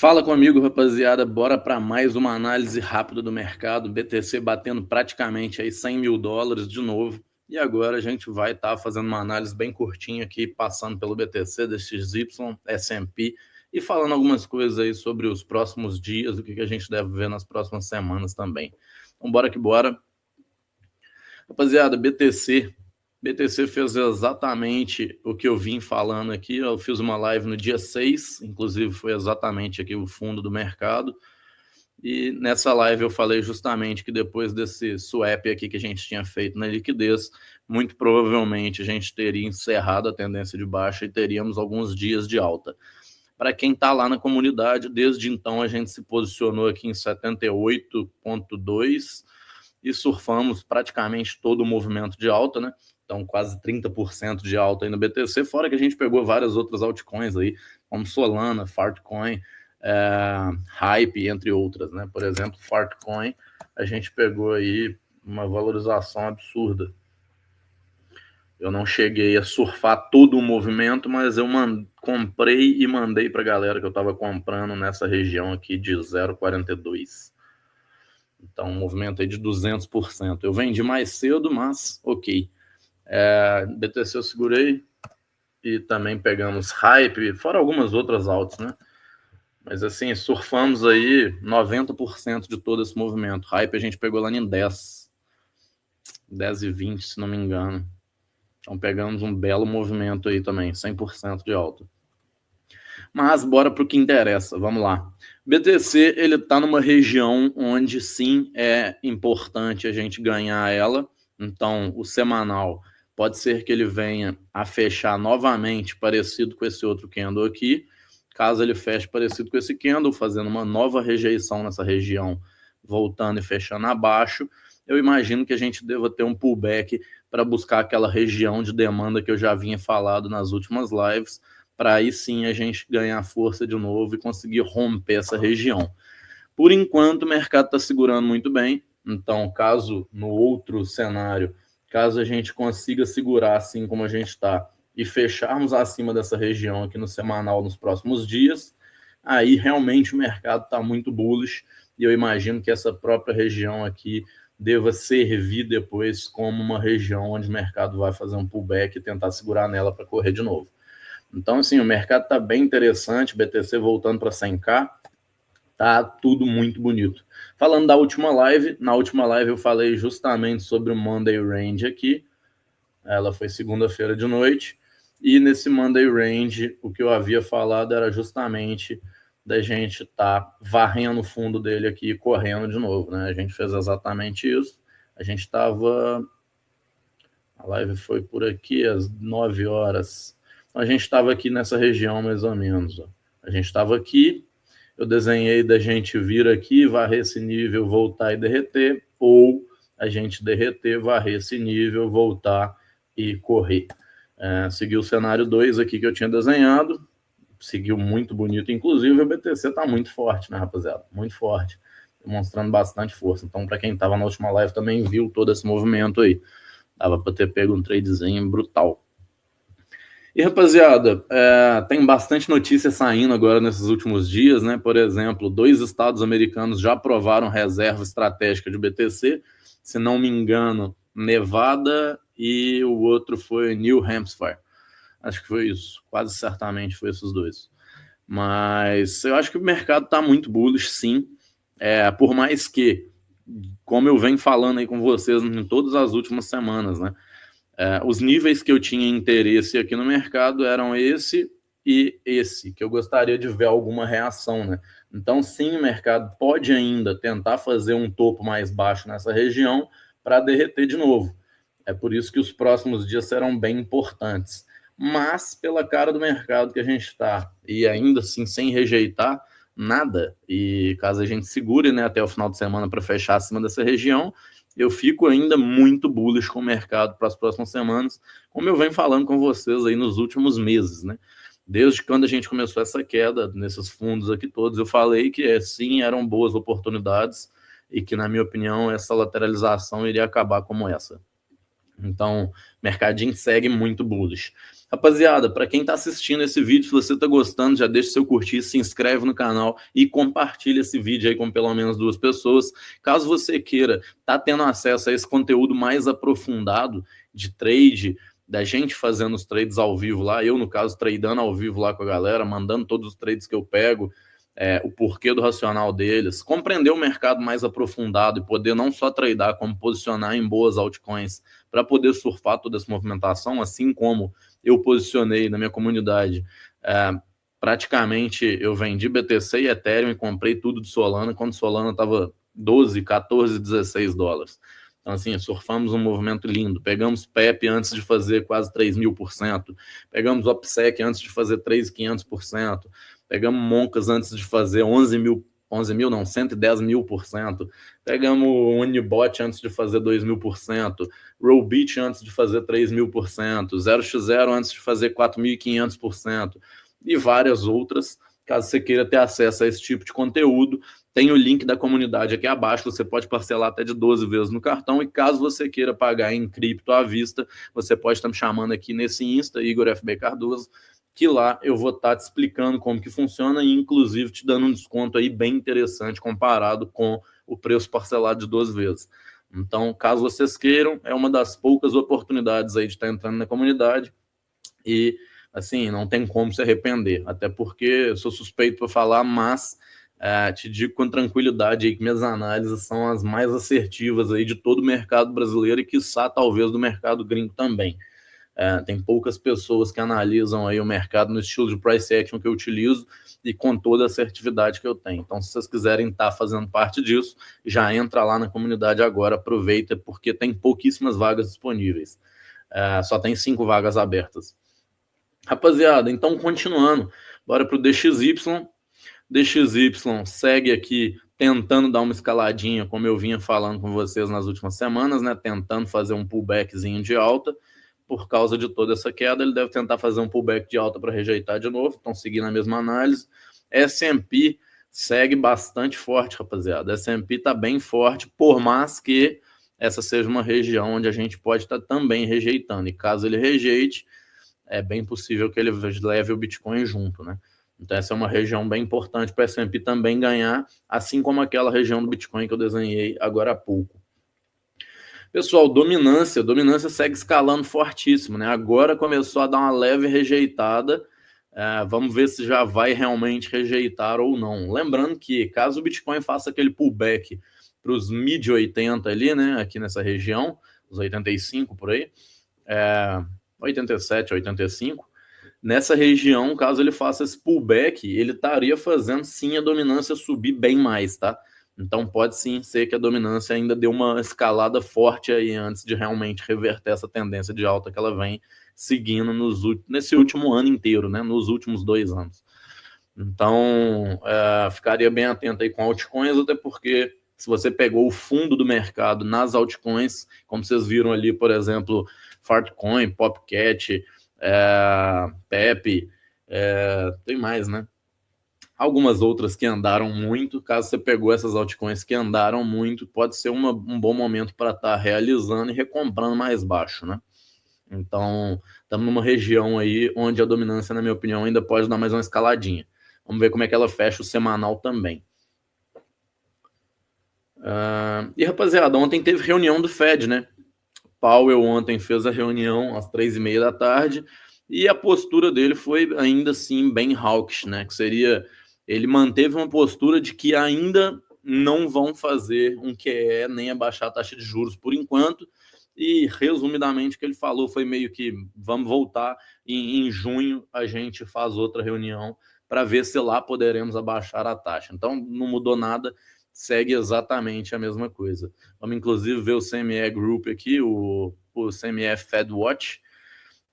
Fala comigo, rapaziada. Bora para mais uma análise rápida do mercado. BTC batendo praticamente aí US$ 100.000 de novo. E agora a gente vai estar fazendo uma análise bem curtinha aqui, passando pelo BTC, DXY, S&P e falando algumas coisas aí sobre os próximos dias, o que a gente deve ver nas próximas semanas também. Então bora que bora. Rapaziada, BTC fez exatamente o que eu vim falando aqui. Eu fiz uma live no dia 6, inclusive foi exatamente aqui o fundo do mercado. E nessa live eu falei justamente que depois desse swap aqui que a gente tinha feito na liquidez, muito provavelmente a gente teria encerrado a tendência de baixa e teríamos alguns dias de alta. Para quem está lá na comunidade, desde então a gente se posicionou aqui em 78,2 e surfamos praticamente todo o movimento de alta, né? Então, quase 30% de alta aí no BTC, fora que a gente pegou várias outras altcoins aí, como Solana, Fartcoin, Hype, entre outras, né? Por exemplo, Fartcoin, a gente pegou aí uma valorização absurda. Eu não cheguei a surfar todo o movimento, mas eu comprei e mandei para a galera que eu estava comprando nessa região aqui de 0,42. Então, um movimento aí de 200%. Eu vendi mais cedo, mas ok. BTC eu segurei e também pegamos Hype, fora algumas outras altas, né? Mas assim, surfamos aí 90% de todo esse movimento. Hype a gente pegou lá em 10 e 20, se não me engano. Então pegamos um belo movimento aí também, 100% de alta. Mas bora para o que interessa, vamos lá. BTC, ele está numa região onde sim é importante a gente ganhar ela. Então, o semanal pode ser que ele venha a fechar novamente parecido com esse outro candle aqui. Caso ele feche parecido com esse candle, fazendo uma nova rejeição nessa região, voltando e fechando abaixo, eu imagino que a gente deva ter um pullback para buscar aquela região de demanda que eu já vinha falado nas últimas lives, para aí sim a gente ganhar força de novo e conseguir romper essa região. Por enquanto, o mercado está segurando muito bem, então, caso no outro cenário, caso a gente consiga segurar assim como a gente está e fecharmos acima dessa região aqui no semanal nos próximos dias, aí realmente o mercado está muito bullish e eu imagino que essa própria região aqui deva servir depois como uma região onde o mercado vai fazer um pullback e tentar segurar nela para correr de novo. Então, assim, o mercado está bem interessante, BTC voltando para 100k, tá tudo muito bonito. Falando da última live, na última live eu falei justamente sobre o Monday Range aqui, ela foi segunda-feira de noite, e nesse Monday Range o que eu havia falado era justamente da gente estar varrendo o fundo dele aqui e correndo de novo, né? A gente fez exatamente isso, a gente estava... A live foi por aqui às 9 horas. Então, a gente estava aqui nessa região mais ou menos. Ó. A gente estava aqui, eu desenhei da gente vir aqui, varrer esse nível, voltar e derreter, ou a gente derreter, varrer esse nível, voltar e correr. Segui o cenário 2 aqui que eu tinha desenhado, seguiu muito bonito. Inclusive, o BTC está muito forte, né, rapaziada? Muito forte, demonstrando bastante força. Então, para quem estava na última live também viu todo esse movimento aí. Dava para ter pego um tradezinho brutal. E, rapaziada, tem bastante notícia saindo agora nesses últimos dias, né? Por exemplo, 2 estados americanos já aprovaram reserva estratégica de BTC. Se não me engano, Nevada e o outro foi New Hampshire. Acho que foi isso. Quase certamente foi esses dois. Mas eu acho que o mercado está muito bullish, sim. Por mais que, como eu venho falando aí com vocês em todas as últimas semanas, né? Os níveis que eu tinha interesse aqui no mercado eram esse e esse, que eu gostaria de ver alguma reação, né? Então, sim, o mercado pode ainda tentar fazer um topo mais baixo nessa região para derreter de novo. É por isso que os próximos dias serão bem importantes. Mas, pela cara do mercado que a gente está, e ainda assim sem rejeitar nada, e caso a gente segure, né, até o final de semana para fechar acima dessa região, eu fico ainda muito bullish com o mercado para as próximas semanas, como eu venho falando com vocês aí nos últimos meses, né? Desde quando a gente começou essa queda nesses fundos aqui todos, eu falei que sim, eram boas oportunidades e que, na minha opinião, essa lateralização iria acabar como essa. Então, mercadinho segue muito bullish. Rapaziada, para quem está assistindo esse vídeo, se você está gostando, já deixa seu curtir, se inscreve no canal e compartilha esse vídeo aí com pelo menos 2 pessoas. Caso você queira tá tendo acesso a esse conteúdo mais aprofundado de trade, da gente fazendo os trades ao vivo lá, eu no caso tradando ao vivo lá com a galera, mandando todos os trades que eu pego, o porquê do racional deles, compreender o mercado mais aprofundado e poder não só tradar, como posicionar em boas altcoins para poder surfar toda essa movimentação, assim como eu posicionei na minha comunidade. Praticamente eu vendi BTC e Ethereum e comprei tudo de Solana, quando Solana estava 12, 14, 16 dólares. Então, assim, surfamos um movimento lindo. Pegamos PEP antes de fazer quase 3.000%. Pegamos OPSEC antes de fazer 3.500%. Pegamos Moncas antes de fazer 11 mil não, 110.000%. Pegamos Unibot antes de fazer 2.000%. Rollbit antes de fazer 3.000%. 0x0 antes de fazer 4.500%. E várias outras. Caso você queira ter acesso a esse tipo de conteúdo, tem o link da comunidade aqui abaixo, você pode parcelar até de 12 vezes no cartão, e caso você queira pagar em cripto à vista, você pode estar me chamando aqui nesse Insta, Igor FB Cardoso, que lá eu vou estar te explicando como que funciona e inclusive te dando um desconto aí bem interessante comparado com o preço parcelado de 12 vezes. Então, caso vocês queiram, é uma das poucas oportunidades aí de estar entrando na comunidade e, assim, não tem como se arrepender, até porque eu sou suspeito para falar, mas te digo com tranquilidade aí que minhas análises são as mais assertivas aí de todo o mercado brasileiro e, quiçá, talvez do mercado gringo também. Tem poucas pessoas que analisam aí o mercado no estilo de price action que eu utilizo e com toda a assertividade que eu tenho. Então, se vocês quiserem estar fazendo parte disso, já entra lá na comunidade agora, aproveita, porque tem pouquíssimas vagas disponíveis. Só tem 5 vagas abertas. Rapaziada, então continuando, bora para o DXY. DXY segue aqui tentando dar uma escaladinha, como eu vinha falando com vocês nas últimas semanas, né? Tentando fazer um pullbackzinho de alta. Por causa de toda essa queda, ele deve tentar fazer um pullback de alta para rejeitar de novo. Estão seguindo a mesma análise. S&P segue bastante forte, rapaziada. S&P está bem forte, por mais que essa seja uma região onde a gente pode estar também rejeitando. E caso ele rejeite, é bem possível que ele leve o Bitcoin junto, né? Então essa é uma região bem importante para o S&P também ganhar, assim como aquela região do Bitcoin que eu desenhei agora há pouco. Pessoal, dominância segue escalando fortíssimo, né? Agora começou a dar uma leve rejeitada. Vamos ver se já vai realmente rejeitar ou não. Lembrando que caso o Bitcoin faça aquele pullback para os mid 80 ali, né? Aqui nessa região, os 85 por aí, 87, 85. Nessa região, caso ele faça esse pullback, ele estaria fazendo sim a dominância subir bem mais, tá? Então pode sim ser que a dominância ainda dê uma escalada forte aí antes de realmente reverter essa tendência de alta que ela vem seguindo nesse último ano inteiro, né? Nos últimos 2 anos. Então, ficaria bem atento aí com altcoins, até porque se você pegou o fundo do mercado nas altcoins, como vocês viram ali, por exemplo, Fartcoin, Popcat, PEP, tem mais, né? Algumas outras que andaram muito. Caso você pegou essas altcoins que andaram muito, pode ser um bom momento para estar realizando e recomprando mais baixo, né? Então, estamos numa região aí onde a dominância, na minha opinião, ainda pode dar mais uma escaladinha. Vamos ver como é que ela fecha o semanal também. E, rapaziada, ontem teve reunião do Fed, né? Powell ontem fez a reunião às 3h30 da tarde e a postura dele foi ainda assim bem hawkish, né? Que seria, ele manteve uma postura de que ainda não vão fazer um QE nem abaixar a taxa de juros por enquanto. E resumidamente o que ele falou foi meio que vamos voltar em junho, a gente faz outra reunião para ver se lá poderemos abaixar a taxa. Então não mudou nada, segue exatamente a mesma coisa. Vamos inclusive ver o CME Group aqui, o CME Fed Watch,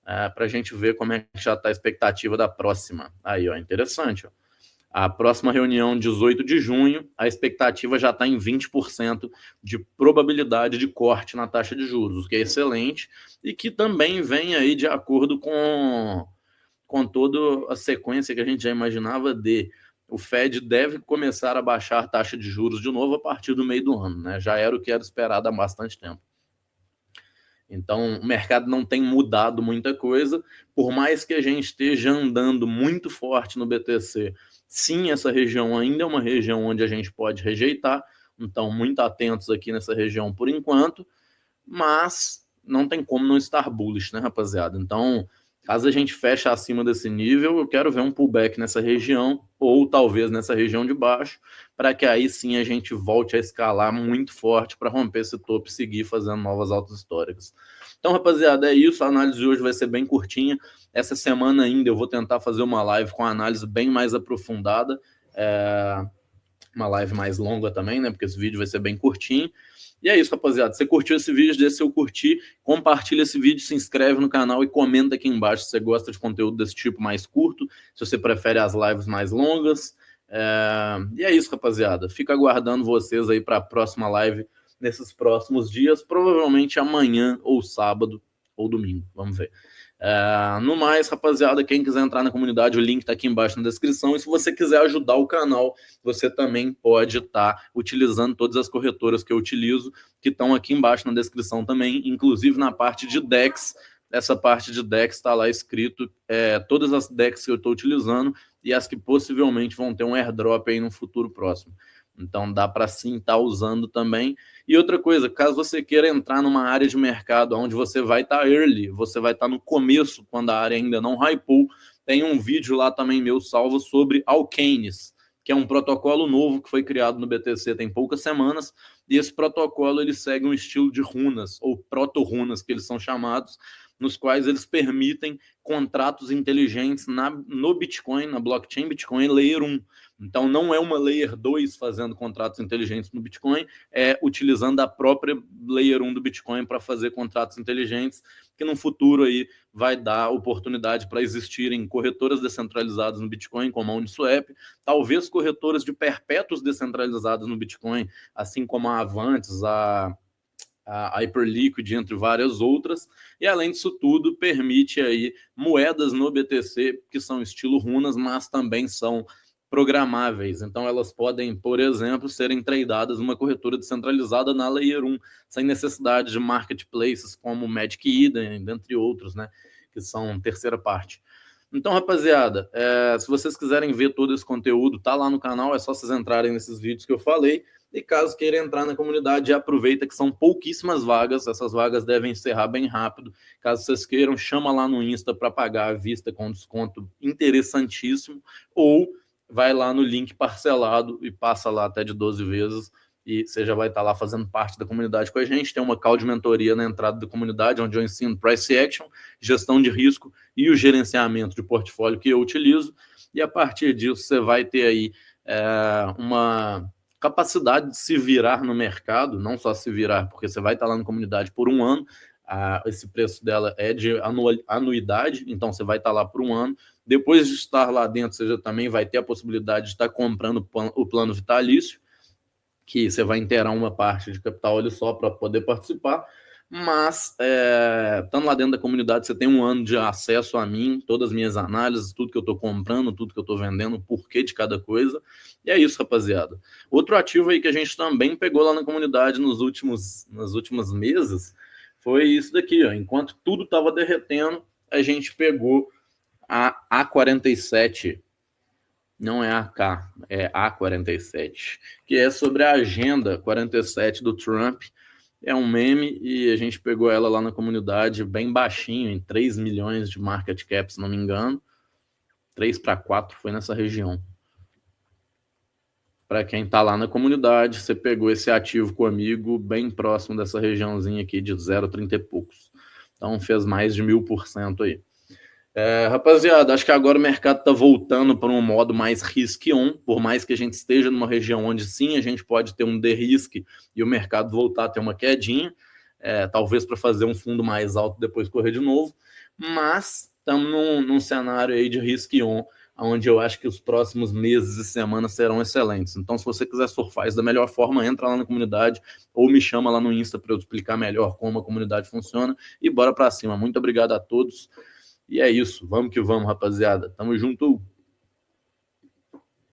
para a gente ver como é que já está a expectativa da próxima. Aí, ó, interessante. Ó. A próxima reunião, 18 de junho, a expectativa já está em 20% de probabilidade de corte na taxa de juros, o que é excelente e que também vem aí de acordo com toda a sequência que a gente já imaginava de o Fed deve começar a baixar a taxa de juros de novo a partir do meio do ano, né? Já era o que era esperado há bastante tempo. Então, o mercado não tem mudado muita coisa, por mais que a gente esteja andando muito forte no BTC. Sim, essa região ainda é uma região onde a gente pode rejeitar, então muito atentos aqui nessa região por enquanto, mas não tem como não estar bullish, né, rapaziada? Então, caso a gente feche acima desse nível, eu quero ver um pullback nessa região, ou talvez nessa região de baixo, para que aí sim a gente volte a escalar muito forte para romper esse topo e seguir fazendo novas altas históricas. Então, rapaziada, é isso. A análise de hoje vai ser bem curtinha. Essa semana ainda eu vou tentar fazer uma live com a análise bem mais aprofundada. Uma live mais longa também, né? Porque esse vídeo vai ser bem curtinho. E é isso, rapaziada. Se você curtiu esse vídeo, deixa seu curtir, compartilha esse vídeo, se inscreve no canal e comenta aqui embaixo se você gosta de conteúdo desse tipo mais curto, se você prefere as lives mais longas. E é isso, rapaziada. Fico aguardando vocês aí para a próxima live nesses próximos dias, provavelmente amanhã ou sábado ou domingo. Vamos ver. No mais, rapaziada, quem quiser entrar na comunidade, o link tá aqui embaixo na descrição. E se você quiser ajudar o canal, você também pode estar utilizando todas as corretoras que eu utilizo, que estão aqui embaixo na descrição também, inclusive na parte de DEX. Essa parte de DEX está lá escrito todas as DEX que eu estou utilizando e as que possivelmente vão ter um airdrop aí no futuro próximo. Então dá para sim estar usando também. E outra coisa, caso você queira entrar numa área de mercado onde você vai estar early, você vai estar no começo, quando a área ainda não hypou, tem um vídeo lá também meu salvo sobre Alkenes, que é um protocolo novo que foi criado no BTC tem poucas semanas, e esse protocolo ele segue um estilo de runas, ou proto-runas, que eles são chamados, nos quais eles permitem contratos inteligentes no Bitcoin, na blockchain Bitcoin Layer 1. Então não é uma Layer 2 fazendo contratos inteligentes no Bitcoin, é utilizando a própria Layer 1 do Bitcoin para fazer contratos inteligentes, que no futuro aí vai dar oportunidade para existirem corretoras descentralizadas no Bitcoin, como a Uniswap, talvez corretoras de perpétuos descentralizadas no Bitcoin, assim como a Avantis, a Hyperliquid, entre várias outras, e além disso tudo, permite aí moedas no BTC que são estilo runas, mas também são programáveis, então elas podem, por exemplo, serem tradeadas numa corretora descentralizada na Layer 1, sem necessidade de marketplaces como Magic Eden, dentre outros, né, que são terceira parte. Então, rapaziada, se vocês quiserem ver todo esse conteúdo, tá lá no canal, é só vocês entrarem nesses vídeos que eu falei. E caso queira entrar na comunidade, aproveita que são pouquíssimas vagas, essas vagas devem encerrar bem rápido. Caso vocês queiram, chama lá no Insta para pagar à vista com desconto interessantíssimo, ou vai lá no link parcelado e passa lá até de 12 vezes, e você já vai estar lá fazendo parte da comunidade com a gente. Tem uma call de mentoria na entrada da comunidade, onde eu ensino price action, gestão de risco e o gerenciamento de portfólio que eu utilizo, e a partir disso você vai ter aí uma capacidade de se virar no mercado, não só se virar, porque você vai estar lá na comunidade por um ano, esse preço dela é de anuidade, então você vai estar lá por um ano. Depois de estar lá dentro, você já também vai ter a possibilidade de estar comprando o plano vitalício, que você vai inteirar uma parte de capital ali só para poder participar, mas estando lá dentro da comunidade, você tem um ano de acesso a mim, todas as minhas análises, tudo que eu estou comprando, tudo que eu estou vendendo, o porquê de cada coisa, e é isso, rapaziada. Outro ativo aí que a gente também pegou lá na comunidade nos últimos meses, foi isso daqui, ó. Enquanto tudo estava derretendo, a gente pegou a A47, não é AK, é A47, que é sobre a Agenda 47 do Trump. É um meme e a gente pegou ela lá na comunidade bem baixinho, em 3 milhões de market cap, se não me engano. 3 para 4 foi nessa região. Para quem está lá na comunidade, você pegou esse ativo comigo bem próximo dessa regiãozinha aqui de 0,30 e poucos. Então fez mais de 1000% aí. Rapaziada, acho que agora o mercado está voltando para um modo mais risk-on, por mais que a gente esteja numa região onde sim a gente pode ter um de-risk e o mercado voltar a ter uma quedinha, talvez para fazer um fundo mais alto depois correr de novo, mas estamos num cenário aí de risk-on, onde eu acho que os próximos meses e semanas serão excelentes. Então, se você quiser surfar isso da melhor forma, entra lá na comunidade ou me chama lá no Insta para eu explicar melhor como a comunidade funciona e bora para cima. Muito obrigado a todos. E é isso, vamos que vamos, rapaziada. Tamo junto.